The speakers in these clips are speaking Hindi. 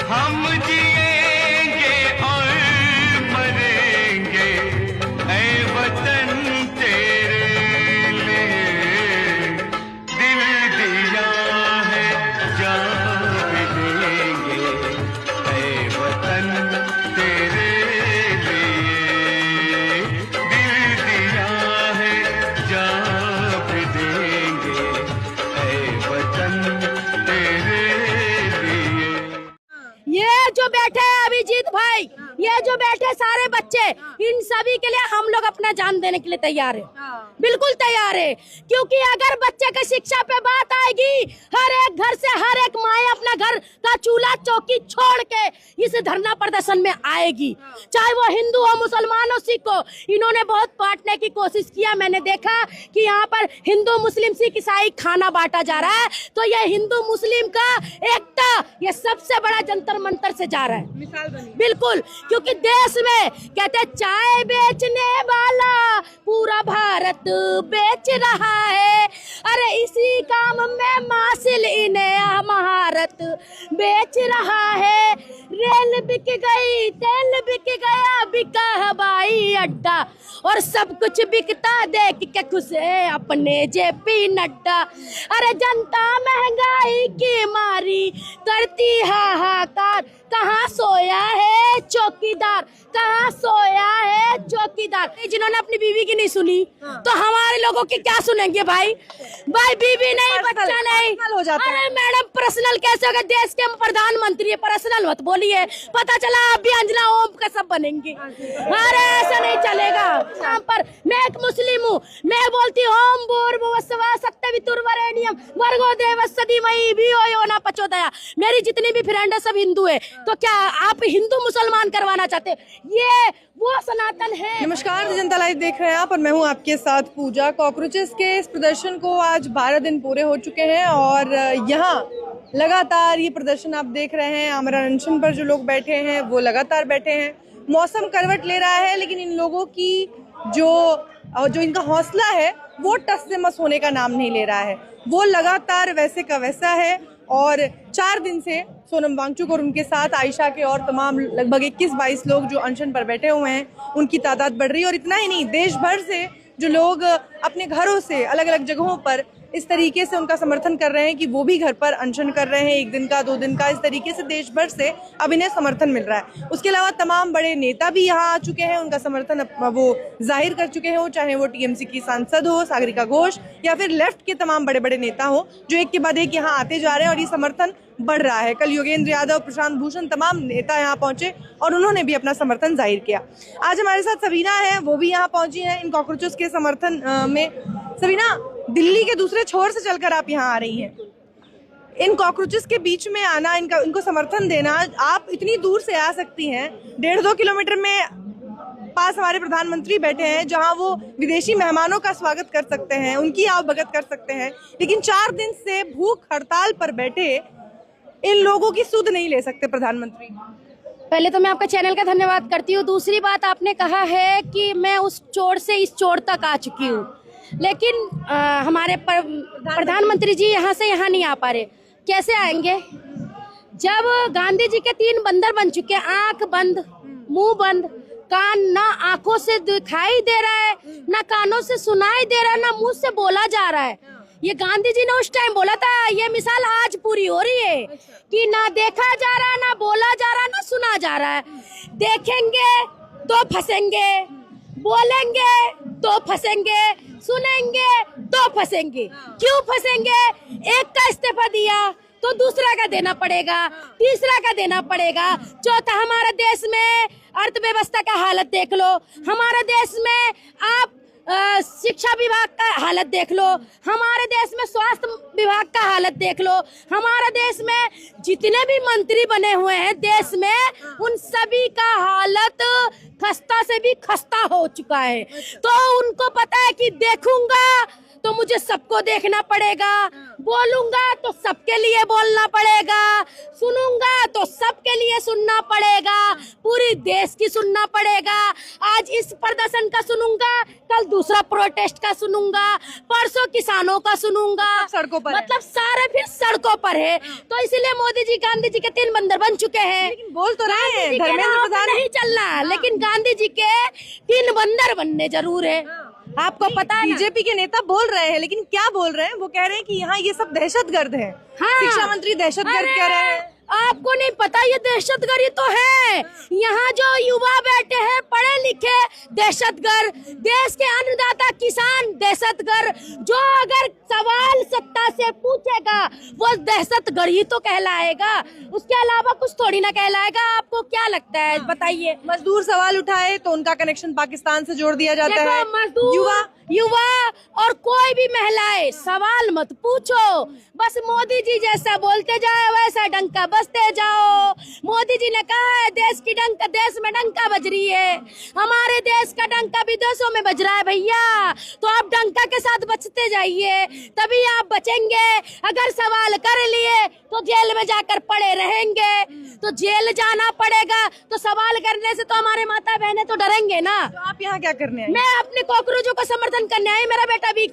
हम जिएंगे और मरेंगे ऐ वतन तेरे लिए। दिल दिया है जान भी देंगे ऐ वतन तेरे लिए। दिल दिया है जान भी देंगे ऐ वतन तेरे लिए। ये जो बैठे हैं अभिजीत भाई, ये जो बैठे सारे बच्चे, इन सभी के लिए हम लोग अपना जान देने के लिए तैयार है, बिल्कुल तैयार है। क्योंकि अगर बच्चे की शिक्षा पे बात आएगी, हर एक घर से हर एक माए अपना घर का चूल्हा चौकी छोड़ के इस धरना प्रदर्शन में आएगी, चाहे वो हिंदू हो, मुसलमान हो, सिख हो। इन्होंने बहुत बांटने की कोशिश किया। मैंने देखा कि यहाँ पर हिंदू मुस्लिम सिख ईसाई खाना बांटा जा रहा है, तो ये हिंदू मुस्लिम का एकता ये सबसे बड़ा जंतर मंतर से जा रहा है, मिसाल बनी। बिल्कुल। क्योंकि देश में कहते हैं चाय बेचने वाला पूरा भारत बेच रहा है, अरे इसी काम में मासिल इन्हें महारत बेच रहा है। रेल बिक गई, तेल बिक गया, बिका हवाई अड्डा, और सब कुछ बिकता देख के खुश है अपने जेपी नड्डा। अरे जनता महंगाई की मारी करती हाहाकार, कहाँ सोया है चौकीदार, कहाँ सोया है चौकीदार। जिन्होंने अपनी बीवी की नहीं सुनी तो हमारे लोगों की क्या सुनेंगे भाई? भाई बीवी नहीं, बच्चा नहीं। हो जाता है। अरे मैडम पर्सनल कैसे होगा? देश के प्रधानमंत्री है, पर्सनल मत बोलिए। पता चला आप भी अंजना ओम का सब बनेंगे। अरे ऐसा नहीं चलेगा। यहाँ पर मैं एक मुस्लिम हूँ, मैं बोलती हूँ ओम भूर्भुवस्सुवः सत्यवितुर्वरेण्यम भर्गो देवस्य धीमहि धियो यो न प्रचोदयात्। मेरी जितनी भी फ्रेंड है सब हिंदू है, तो क्या आप हिंदू मुसलमान करवाना चाहते? ये वो सनातन है। नमस्कार, जनता लाइव देख रहे हैं आप और मैं हूं आपके साथ पूजा। कॉकरोचेस के इस प्रदर्शन को आज 12 दिन पूरे हो चुके हैं और यहाँ लगातार ये प्रदर्शन आप देख रहे हैं। आमरण अनशन पर जो लोग बैठे हैं वो लगातार बैठे हैं। मौसम करवट ले रहा है, लेकिन इन लोगों की जो इनका हौसला है वो टस से मस होने का नाम नहीं ले रहा है। वो लगातार वैसे का वैसा है और 4 दिन से सोनम वांगचुक और उनके साथ आयशा के और तमाम लगभग 21-22 लोग जो अनशन पर बैठे हुए हैं, उनकी तादाद बढ़ रही है। और इतना ही नहीं, देश भर से जो लोग अपने घरों से अलग अलग जगहों पर इस तरीके से उनका समर्थन कर रहे हैं कि वो भी घर पर अनशन कर रहे हैं, 1 दिन का 2 दिन का, इस तरीके से देश भर से अब इन्हें समर्थन मिल रहा है। उसके अलावा तमाम बड़े नेता भी यहाँ आ चुके हैं, उनका समर्थन वो जाहिर कर चुके हैं, चाहे वो टीएमसी की सांसद हो सागरिका घोष या फिर लेफ्ट के तमाम बड़े बड़े नेता हो, जो एक के बाद एक यहाँ आते जा रहे हैं और ये समर्थन बढ़ रहा है। कल योगेंद्र यादव, प्रशांत भूषण, तमाम नेता यहाँ पहुंचे और उन्होंने भी अपना समर्थन जाहिर किया। आज हमारे साथ सबीना है, वो भी यहाँ पहुंची है इन कॉकरोचेस के समर्थन में। सबीना, दिल्ली के दूसरे छोर से चलकर आप यहाँ आ रही हैं, इन कॉकरोचेस के बीच में आना, इनको समर्थन देना, आप इतनी दूर से आ सकती हैं। 1.5-2 किलोमीटर में पास हमारे प्रधानमंत्री बैठे हैं, जहां वो विदेशी मेहमानों का स्वागत कर सकते हैं, उनकी आवभगत कर सकते हैं, लेकिन 4 दिन से भूख हड़ताल पर बैठे इन लोगों की सुध नहीं ले सकते प्रधानमंत्री। पहले तो मैं आपका चैनल का धन्यवाद करती हूँ। दूसरी बात, आपने कहा है कि मैं उस चोर से इस चोर तक आ चुकी हूँ, लेकिन हमारे प्रधानमंत्री जी यहाँ से यहाँ नहीं आ पा रहे। कैसे आएंगे जब गांधी जी के 3 बंदर बन चुके हैं? आंख बंद, मुंह बंद, कान ना आंखों से दिखाई दे रहा है, ना कानों से सुनाई दे रहा है, ना मुंह से बोला जा रहा है। ये गांधी जी ने उस टाइम बोला था, ये मिसाल आज पूरी हो रही है कि ना देखा जा रहा, ना बोला जा रहा, ना सुना जा रहा है। देखेंगे तो फंसेंगे, बोलेंगे तो फंसेंगे, सुनेंगे तो फंसेंगे। क्यों फंसेंगे? एक का इस्तीफा दिया तो दूसरा का देना पड़ेगा, तीसरा का देना पड़ेगा, चौथा। हमारे देश में अर्थव्यवस्था का हालत देख लो, हमारे देश में आप शिक्षा विभाग का हालत देख लो, हमारे देश में स्वास्थ्य विभाग का हालत देख लो, हमारे देश में जितने भी मंत्री बने हुए हैं देश में, उन सभी का हालत खस्ता से भी खस्ता हो चुका है। तो उनको पता है कि देखूंगा तो मुझे सबको देखना पड़ेगा, बोलूंगा तो सबके लिए बोलना पड़ेगा, सुनूंगा तो सबके लिए सुनना पड़ेगा, पूरी देश की सुनना पड़ेगा। आज इस प्रदर्शन का सुनूंगा, कल दूसरा प्रोटेस्ट का सुनूंगा, परसों किसानों का सुनूंगा, सड़कों पर मतलब सारे फिर सड़कों पर है। तो इसीलिए मोदी जी गांधी जी के 3 बंदर बन चुके हैं। लेकिन बोल तो रहे हैं गांधी जी के धर्मेंद्र राह पे प्रधान। नहीं चलना, लेकिन गांधी जी के 3 बंदर बनने जरूर है। आपको पता है ना? बीजेपी के नेता बोल रहे हैं, लेकिन क्या बोल रहे हैं? वो कह रहे हैं कि यहाँ ये सब दहशतगर्द है। हाँ। शिक्षा मंत्री दहशतगर्द कह रहे हैं। आपको नहीं पता ये दहशतगर्द तो है। यहाँ जो युवा बैठे हैं पढ़े लिखे, दहशतगर्द। देश के अन्नदाता किसान दहशतगर्द। जो अगर सवाल सत्ता से पूछेगा वो दहशतगर्द ही तो कहलाएगा, उसके अलावा कुछ थोड़ी ना कहलाएगा। आपको क्या लगता है बताइए? मजदूर सवाल उठाए तो उनका कनेक्शन पाकिस्तान से जोड़ दिया जाता है। देखो, मजदूर युवा और कोई भी महिलाएं सवाल मत पूछो, बस मोदी जी जैसा बोलते जाओ वैसा डंका बजते जाओ। मोदी जी ने कहा है देश की डंका, देश में डंका बज रही है। हमारे देश का डंका विदेशों में बज रहा है भैया, तो आप डंका के साथ बचते जाइए, तभी आप बचेंगे। अगर सवाल कर लिए तो जेल में जाकर पड़े रहेंगे, तो जेल जाना पड़ेगा। तो सवाल करने से तो हमारे माता बहनें तो डरेंगे ना। तो आप यहाँ क्या करने आए? मैं अपने कॉकरोचों का समर्थन करने आई। मेरा बेटा भी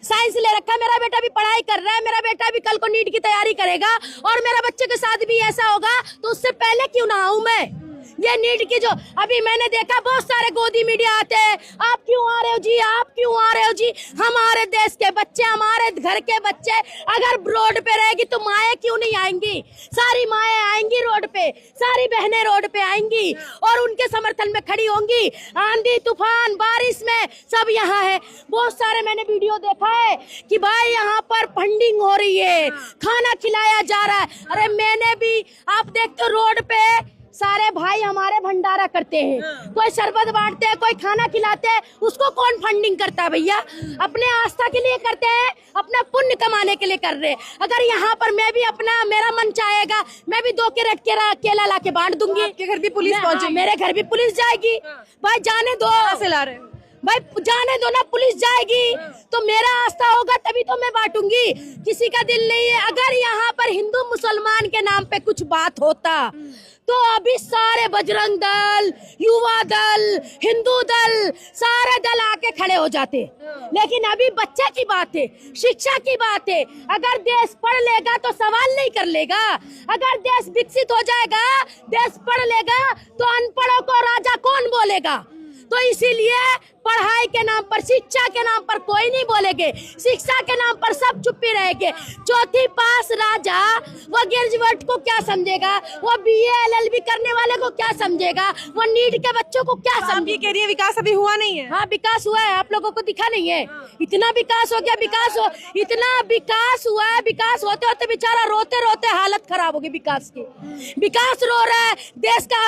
साइंस ले रखा है, मेरा बेटा भी पढ़ाई कर रहा है, मेरा बेटा भी कल को नीट की तैयारी करेगा, और मेरा बच्चे के साथ भी ऐसा होगा, तो उससे पहले क्यों ना आऊं मैं? ये नीट की जो अभी मैंने देखा बहुत सारे गोदी मीडिया आते हैं, आप क्यों आ रहे हो जी, आप क्यों आ रहे हो जी? हमारे देश के बच्चे, हमारे घर के बच्चे अगर रोड पे रहेगी तो माएँ क्यों नहीं आएंगी? सारी माएँ आएंगी रोड पे, सारी बहनें रोड पे आएंगी और उनके समर्थन में खड़ी होंगी। आंधी तूफान बारिश में सब यहाँ है। बहुत सारे मैंने वीडियो देखा है कि भाई यहाँ पर फंडिंग हो रही है, खाना खिलाया जा रहा है। अरे मैंने भी, आप देखते हो रोड पे सारे भाई हमारे भंडारा करते हैं, कोई शरबत बांटते हैं, कोई खाना खिलाते हैं, उसको कौन फंडिंग करता है भैया? अपने आस्था के लिए करते हैं, अपना पुण्य कमाने के लिए कर रहे हैं। अगर यहाँ पर मैं भी अपना, मेरा मन चाहेगा मैं भी 2 कैरेट केला ला के बांट दूंगी। आपके घर भी पुलिस पहुंचेगी? मेरे घर भी पुलिस जाएगी। भाई जाने दो, कहाँ से ला रहे हैं? भाई जाने दो ना, पुलिस जाएगी तो मेरा आस्था होगा तभी तो मैं बांटूंगी। किसी का दिल नहीं है। अगर यहाँ पर हिंदू मुसलमान के नाम पे कुछ बात होता तो अभी सारे बजरंग दल, युवा दल, हिंदू दल, सारे दल आके खड़े हो जाते। लेकिन अभी बच्चे की बात है, शिक्षा की बात है। अगर देश पढ़ लेगा तो सवाल नहीं कर लेगा। अगर देश विकसित हो जाएगा, देश पढ़ लेगा तो अनपढ़ों को राजा कौन बोलेगा? तो इसीलिए पढ़ाई के नाम पर, शिक्षा के नाम पर कोई नहीं बोलेंगे, शिक्षा के नाम पर सब चुप्पी रहेंगे। 4वीं पास राजा वो ग्रेजुएट को क्या समझेगा? वो BA LLB करने वाले को क्या समझेगा? वो नीट के बच्चों को क्या आप समझे? ये कह रही है विकास अभी हुआ नहीं है? हाँ विकास हुआ है, आप लोगों को दिखा नहीं है? इतना विकास हो गया, इतना विकास हुआ है। विकास होते होते बेचारा रोते रोते हालत खराब होगी विकास की। विकास रो रहा है, देश का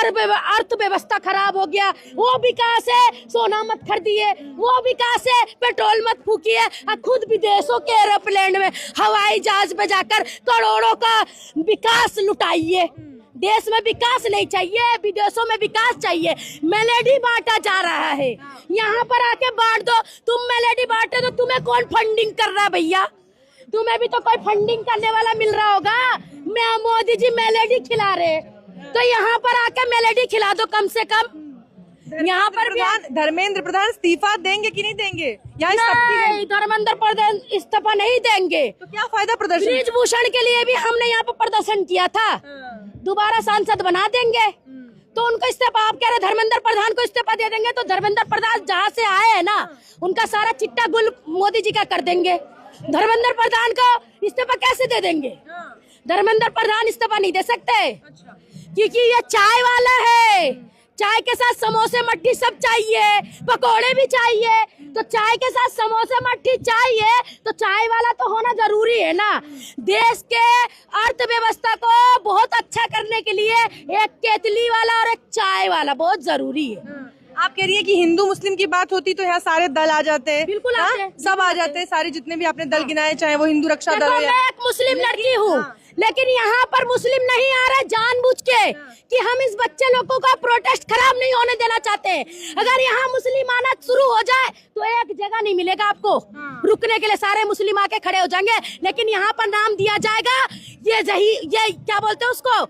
अर्थव्यवस्था खराब हो गया। वो विकास है सोना मत खरीदिए, वो विकास है पेट्रोल मत फूकिए, खुद विदेशों के एरोप्लेन में हवाई जहाज पे जाकर करोड़ों का विकास लुटाइए। देश में विकास नहीं चाहिए, विदेशों में विकास चाहिए। मेलेडी बांटा जा रहा है, यहाँ पर आके बांट दो। तुम मेलेडी बांटे तो तुम्हें कौन फंडिंग कर रहा है भैया? तुम्हें भी तो कोई फंडिंग करने वाला मिल रहा होगा। मैं मोदी जी मेलेडी खिला रहे, तो यहाँ पर आके मेलेडी खिला दो कम से कम। यहाँ पर धर्मेंद्र प्रधान इस्तीफा देंगे कि नहीं देंगे? नहीं, धर्मेंद्र प्रधान इस्तीफा नहीं देंगे। तो क्या फायदा प्रदर्शन? ब्रिजभूषण के लिए भी हमने यहाँ पर प्रदर्शन किया था, दोबारा सांसद बना देंगे तो उनको इस्तीफा। आप कह रहे धर्मेंद्र प्रधान को इस्तीफा दे देंगे, तो धर्मेंद्र प्रधान जहाँ से आए हैं ना, उनका सारा चिट्टा गुल मोदी जी का कर देंगे। धर्मेंद्र प्रधान को इस्तीफा कैसे दे देंगे? धर्मेंद्र प्रधान इस्तीफा नहीं दे सकते, क्योंकि ये चाय वाला है। चाय के साथ समोसे मट्ठी सब चाहिए, पकोड़े भी चाहिए। तो चाय के साथ समोसे मट्ठी चाहिए तो चाय वाला तो होना जरूरी है ना। देश के अर्थव्यवस्था को बहुत अच्छा करने के लिए एक केतली वाला और एक चाय वाला बहुत जरूरी है। आप कह रही है कि हिंदू मुस्लिम की बात होती तो यहाँ सारे दल आ जाते हैं। बिल्कुल आते हैं, सब आ जाते हैं, सारे जितने भी आपने दल गिनाए, चाहे वो हिंदू रक्षा दल हो या मैं एक मुस्लिम लड़की हूँ, लेकिन यहाँ पर मुस्लिम नहीं आ रहा जानबूझ के कि हम इस बच्चे लोगों का प्रोटेस्ट खराब नहीं होने देना चाहते हैं। अगर यहाँ मुस्लिम आना शुरू हो जाए तो एक जगह नहीं मिलेगा आपको रुकने के लिए, सारे मुस्लिम आके खड़े हो जाएंगे। लेकिन यहाँ पर नाम दिया जाएगा ये क्या बोलते हैं उसको,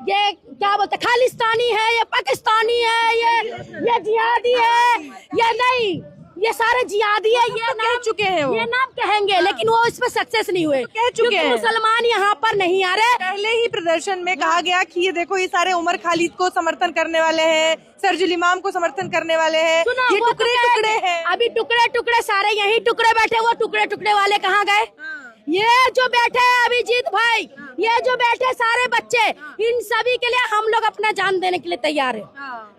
ये क्या बोलते खालिस्तानी है, ये पाकिस्तानी है, ये जिहादी है, ये नहीं, ये सारे जिहादी है। ये तो कह चुके हैं वो, ये नाम कहेंगे लेकिन वो इस पे सक्सेस नहीं हुए, कह चुके हैं मुसलमान यहाँ पर नहीं आ रहे। पहले ही प्रदर्शन में कहा गया कि ये देखो ये सारे उमर खालिद को समर्थन करने वाले हैं, सरजुल इमाम को समर्थन करने वाले हैं, ये वो टुकड़े तो टुकड़े हैं। अभी टुकड़े टुकड़े सारे यही टुकड़े बैठे, वो टुकड़े टुकड़े वाले कहाँ गए? ये जो बैठे हैं अभिजीत भाई, ये जो बैठे सारे बच्चे, इन सभी के लिए हम लोग अपना जान देने के लिए तैयार है,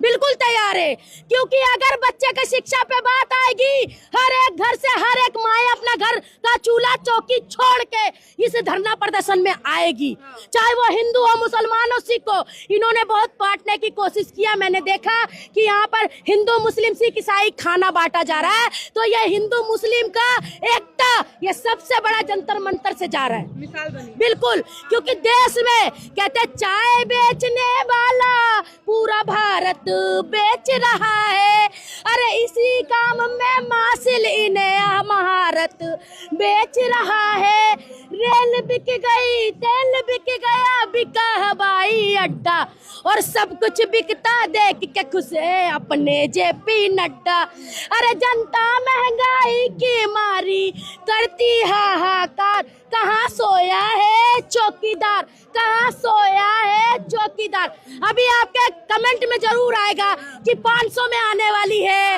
बिल्कुल तैयार है। क्योंकि अगर बच्चे की शिक्षा पे बात आएगी, हर एक घर से हर एक माए अपना घर का चूल्हा चौकी छोड़ के इस धरना प्रदर्शन में आएगी, चाहे वो हिंदू हो, मुसलमान हो, सिख हो। इन्होंने बहुत बांटने की कोशिश किया, मैंने देखा कि यहाँ पर हिंदू मुस्लिम सिख ईसाई खाना बांटा जा रहा है, तो ये हिंदू मुस्लिम का एकता, ये सबसे बड़ा जंतर मंतर से जा रहा है, मिसाल बनी। बिल्कुल। क्योंकि देश में कहते चाय बेचने वाला पूरा भारत बेच रहा है, अरे इसी काम में मासिल इन्हें महारत बेच रहा है। रेल बिक गई, तेल बिक गया, बिका हवाई अड्डा, और सब कुछ बिकता देख के खुश है अपने जेपी नड्डा। अरे जनता महंगाई की मारी करती हाहाकार, कहाँ सोया है चौकीदार, कहाँ सोया है चौकीदार। अभी आपके कमेंट में जरूर आएगा कि 500 में आने वाली है,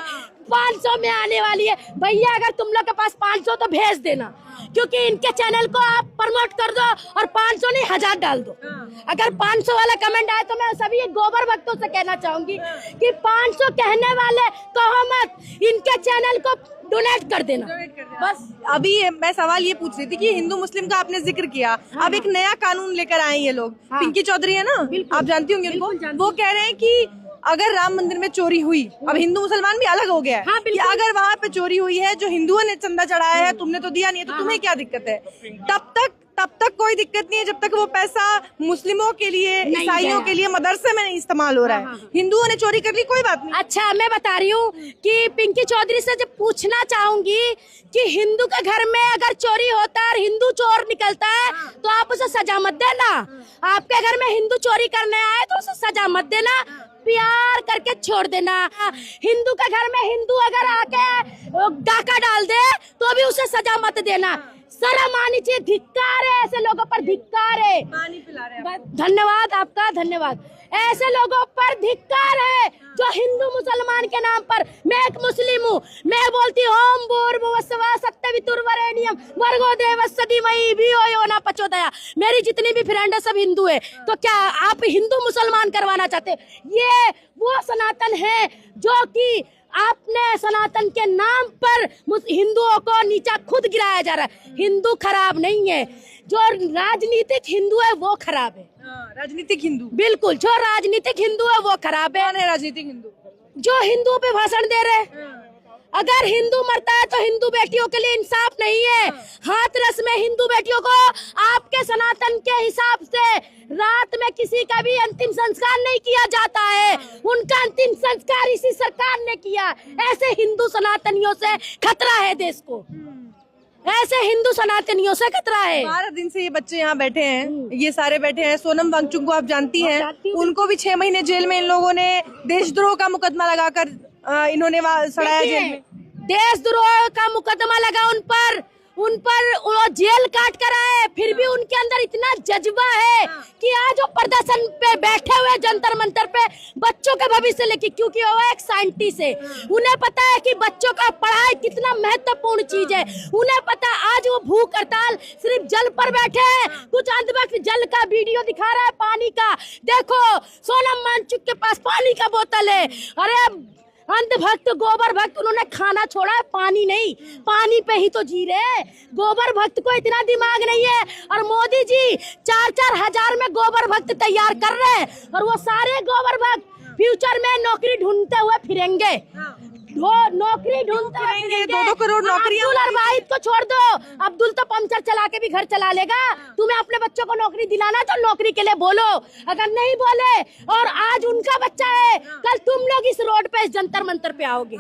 500 में आने वाली है। भैया अगर तुम लोग के पास 500 तो भेज देना, क्योंकि इनके चैनल को आप प्रमोट कर दो और 500 नहीं 1000 डाल दो। अगर 500 वाला कमेंट आए तो मैं सभी गोबर भक्तों से कहना चाहूंगी कि 500 कहने वाले कहो मत, इनके चैनल को डोनेट कर देना बस। अभी मैं सवाल ये पूछ रही थी कि हिंदू मुस्लिम का आपने जिक्र किया, अब एक नया कानून लेकर आए ये लोग, पिंकी चौधरी है ना, आप जानती होंगी उनको, वो कह रहे हैं कि अगर राम मंदिर में चोरी हुई, अब हिंदू मुसलमान भी अलग हो गया है, कि अगर वहाँ पे चोरी हुई है, जो हिंदुओं ने चंदा चढ़ाया है, तुमने तो दिया नहीं है, तो तुम्हें क्या दिक्कत है? तब तक कोई दिक्कत नहीं है जब तक वो पैसा मुस्लिमों के लिए, ईसाइयों के लिए मदरसे में नहीं इस्तेमाल हो रहा है। हिंदुओं ने चोरी कर ली, कोई बात नहीं। अच्छा, मैं बता रही हूँ कि पिंकी चौधरी से जब पूछना चाहूंगी कि हिंदू के घर में अगर चोरी होता है और हिंदू चोर निकलता है तो आप उसे सजा मत देना। आपके घर में हिंदू चोरी करने आए तो उसे सजा मत देना, प्यार करके छोड़ देना। हिंदू के घर में हिंदू अगर आके डाका डाल दे तो भी उसे सजा मत देना। शर्म आनी चाहिए, धिक्कार है ऐसे लोगों पर, धिक्कार है। पानी पिला रहे हैं। धन्यवाद आपका, धन्यवाद। ऐसे लोगों पर धिक्कार है जो हिंदू मुसलमान के नाम पर, मैं एक मुस्लिम हूँ, मैं बोलती हूँ ओम भूर्भुवस्सुवः सत्यवितुर्वरेण्यम भर्गो देवस्य धीमहि धियो यो न प्रचोदयात्। मेरी जितनी भी फ्रेंड है सब हिंदू है, तो क्या आप हिंदू मुसलमान करवाना चाहते? ये वो सनातन है जो कि आपने सनातन के नाम पर हिंदुओं को नीचा खुद गिराया जा रहा है। हिंदू खराब नहीं है, जो राजनीतिक हिंदू है वो खराब है। राजनीतिक हिंदू, बिल्कुल, जो राजनीतिक हिंदू है वो खराब है। कौन है राजनीतिक हिंदू? जो हिंदू पे भाषण दे रहे। अगर हिंदू मरता है तो हिंदू बेटियों के लिए इंसाफ नहीं है। हाथरस में हिंदू बेटियों को आपके सनातन के हिसाब से रात में किसी का भी अंतिम संस्कार नहीं किया जाता है, उनका अंतिम संस्कार इसी सरकार ने किया। ऐसे हिंदू सनातनियों से खतरा है देश को, ऐसे हिंदू सनातनियों से खतरा है। 12 दिन से ये बच्चे यहाँ बैठे हैं, ये सारे बैठे हैं। सोनम वांगचुक को आप जानती हैं, उनको भी 6 महीने जेल में इन लोगों ने देशद्रोह का मुकदमा लगाकर इन्होंने सड़ाया जेल में। देशद्रोह का मुकदमा लगा उन पर वो जेल काट कर आए, फिर भी उनके अंदर इतना जज्बा है कि आज वो प्रदर्शन पे बैठे हुए जंतर मंतर पे बच्चों के भविष्य लेके, क्योंकि वो एक साइंटिस्ट है, उन्हें पता है कि बच्चों का पढ़ाई कितना महत्वपूर्ण चीज है। उन्हें पता आज वो भूख हड़ताल सिर्फ जल पर बैठे हैं, कुछ अंधभक्त जल का वीडियो दिखा रहा है, पानी का। देखो सोनम वांगचुक के पास पानी का बोतल है, अरे अंधभक्त गोबर भक्त, उन्होंने खाना छोड़ा है, पानी नहीं, पानी पे ही तो जी रहे। गोबर भक्त को इतना दिमाग नहीं है, और मोदी जी 4-4 हजार में गोबर भक्त तैयार कर रहे हैं, और वो सारे गोबर भक्त फ्यूचर में नौकरी ढूंढते हुए फिरेंगे। वो नौकरी ढूंढते फिरेंगे, 2-2 करोड़ नौकरियां। अब्दुल और वाहिद को छोड़ दो, अब्दुल तो पंचर चला के भी घर चला लेगा। तुम्हें अपने बच्चों को नौकरी दिलाना तो नौकरी के लिए बोलो, अगर नहीं बोले और आज उनका बच्चा है, कल तुम लोग इस रोड पे, इस जंतर मंतर पे आओगे।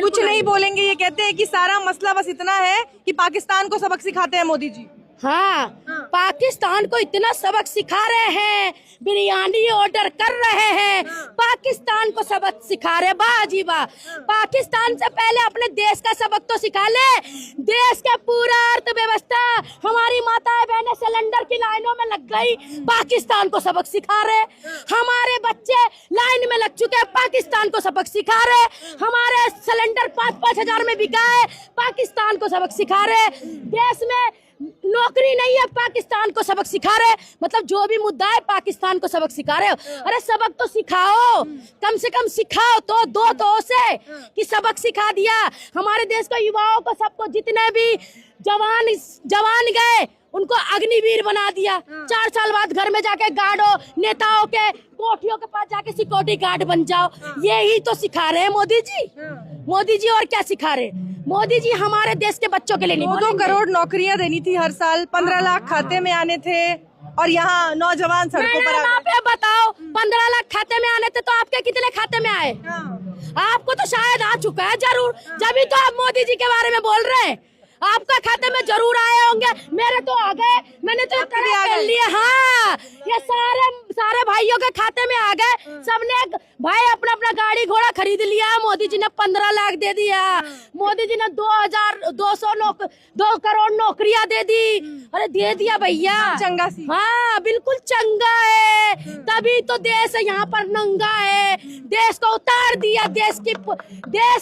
कुछ नहीं बोलेंगे, ये कहते हैं कि सारा मसला बस इतना है कि पाकिस्तान को सबक सिखाते हैं मोदी जी। हाँ, पाकिस्तान को इतना सबक सिखा रहे हैं, बिरयानी ऑर्डर कर रहे हैं, पाकिस्तान को सबक सिखा रहे। बाजी वाह, पाकिस्तान से पहले अपने देश का सबक तो सिखा ले। देश का पूरा अर्थव्यवस्था, हमारी माताएं बहनें सिलेंडर की लाइनों में लग गई, पाकिस्तान को सबक सिखा रहे। हमारे बच्चे लाइन में लग चुके हैं, पाकिस्तान को सबक सिखा रहे। हमारे सिलेंडर 5-5 हजार में बिका है, पाकिस्तान को सबक सिखा रहे। देश में नौकरी नहीं है, पाकिस्तान को सबक सिखा रहे। मतलब जो भी मुद्दा है, पाकिस्तान को सबक सिखा रहे हो। अरे सबक तो सिखाओ, कम से कम सिखाओ तो दो तो से कि सबक सिखा दिया। हमारे देश के युवाओं को, सबको, जितने भी जवान गए उनको अग्निवीर बना दिया। 4 साल बाद घर में जाके गार्डो, नेताओं के कोठियों के पास जाके सिक्योरिटी गार्ड बन जाओ। यही तो सिखा रहे हैं मोदी जी। मोदी जी और क्या सिखा रहे? मोदी जी हमारे देश के बच्चों के लिए नहीं 2 करोड़ नौकरियां देनी थी हर साल, 15 लाख खाते में आने थे, और यहाँ नौजवान सड़कों पर आ गए। बताओ, 15 लाख खाते में आने थे तो आपके कितने खाते में आए? आपको तो शायद आ चुका है जरूर, जब तो आप मोदी जी के बारे में बोल रहे हैं। आपका खाते में जरूर आए होंगे, मेरे तो आ गए, मैंने तो कर लिए। हाँ, ये सारे भाइयों के खाते में आ गए। सबने भाई अपना अपना गाड़ी घोड़ा खरीद लिया। मोदी जी ने 15 लाख दे दिया। मोदी जी ने 2 करोड़ नौकरियां दे दी। अरे दे दिया भैया, चंगा सी। हाँ बिल्कुल चंगा है, तभी तो देश यहाँ पर नंगा है। देश को उतार दिया, देश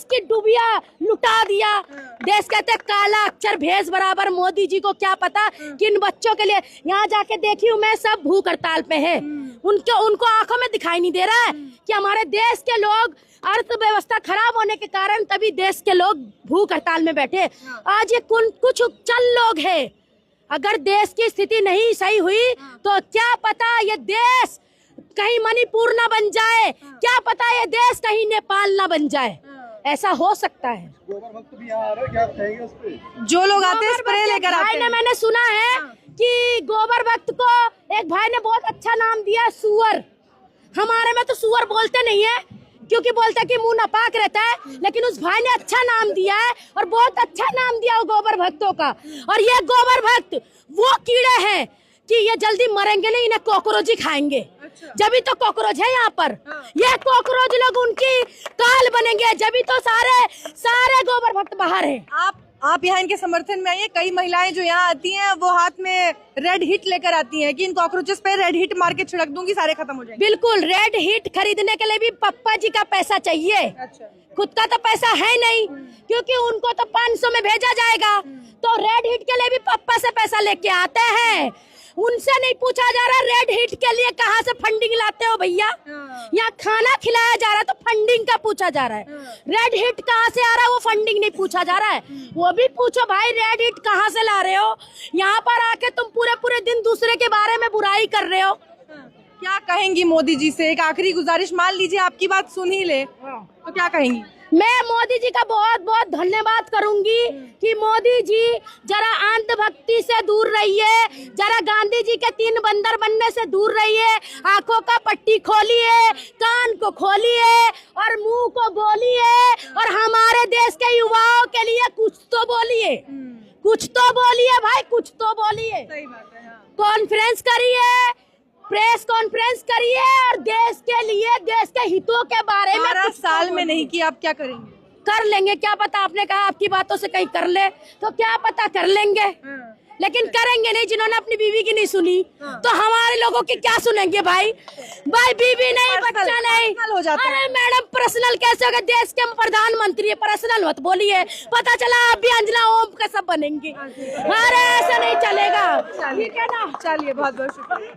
की डुबिया लुटा दिया। देश कहते काला अक्षर भेष बराबर। मोदी जी को क्या पता किन बच्चों के लिए। यहाँ जाके देखी हूँ मैं, सब भूख हड़ताल पे है। उनको आंखों में दिखाई नहीं दे रहा है कि हमारे देश के लोग, अर्थव्यवस्था खराब होने के कारण तभी देश के लोग भूख हड़ताल में बैठे। आज ये कुछ चल लोग हैं। अगर देश की स्थिति नहीं सही हुई तो क्या पता ये देश कहीं मणिपुर ना बन जाए, क्या पता ये देश कहीं नेपाल ना बन जाए। ऐसा हो सकता है। गोबर भक्त भी यहाँ आ रहे हैं, क्या आप कहेंगे उस पे? जो लोग आते हैं स्प्रे लेकर आते हैं। मैंने सुना है कि गोबर भक्त को एक भाई ने बहुत अच्छा नाम दिया, सुअर। हमारे में तो सुअर बोलते नहीं है, क्योंकि बोलते कि मुंह नापाक रहता है, लेकिन उस भाई ने अच्छा नाम दिया है और बहुत अच्छा नाम दिया गोबर भक्तों का। और ये गोबर भक्त वो कीड़े हैं कि ये जल्दी मरेंगे नहीं, इन्हें कॉकरोच ही खाएंगे। जब तो कॉकरोच है यहाँ पर, ये कॉकरोच लोग उनकी काल बनेंगे। जब तो सारे गोबर भक्त बाहर है। आप यहाँ इनके समर्थन में आइए। कई महिलाएं जो यहाँ आती हैं वो हाथ में रेड हिट लेकर आती हैं कि इन कॉकरोचेस पे रेड हिट मार के छिड़क दूंगी, सारे खत्म हो जाएंगे। बिल्कुल, रेड हिट खरीदने के लिए भी पप्पा जी का पैसा चाहिए। अच्छा। खुद का तो पैसा है नहीं, क्योंकि उनको तो 500 में भेजा जाएगा। तो रेड हिट के लिए भी पप्पा से पैसा लेके आते हैं। उनसे नहीं पूछा जा रहा रेड हिट के लिए कहाँ से फंडिंग लाते हो भैया। यहाँ खाना खिलाया जा रहा है तो फंडिंग का पूछा जा रहा है। रेड हिट कहाँ से आ रहा है वो फंडिंग नहीं पूछा जा रहा है। वो भी पूछो भाई, रेड हिट कहाँ से ला रहे हो? यहाँ पर आके तुम पूरे दिन दूसरे के बारे में बुराई कर रहे हो। क्या कहेंगी मोदी जी से? एक आखिरी गुजारिश, मान लीजिए आपकी बात सुन ही ले तो क्या कहेंगी? मैं मोदी जी का बहुत बहुत धन्यवाद करूंगी कि मोदी जी जरा अंधभक्ति से दूर रहिए, जरा गांधी जी के 3 बंदर बनने से दूर रहिए। आंखों का पट्टी खोलिए, कान को खोलिए और मुंह को बोलिए, और हमारे देश के युवाओं के लिए कुछ तो बोलिए। कुछ तो बोलिए भाई, कुछ तो बोलिए। सही बात है। कॉन्फ्रेंस करिए, प्रेस कॉन्फ्रेंस करिए और देश के लिए, देश के हितों के बारे में 12 साल में नहीं किया, आप क्या करेंगे? कर लेंगे, क्या पता। आपने कहा आपकी बातों से कहीं कर ले तो क्या पता कर लेंगे, लेकिन करेंगे नहीं। जिन्होंने अपनी बीवी की नहीं सुनी तो हमारे लोगों की क्या सुनेंगे भाई? बीवी नहीं, बच्चा नहीं। अरे मैडम, पर्सनल कैसे होगा? देश के प्रधानमंत्री है, पर्सनल मत बोलिए। पता चला आप भी अंजना ओम का सब बनेंगे। अरे ऐसा नहीं चलेगा, ठीक है ना? चलिए, बहुत बहुत शुक्रिया।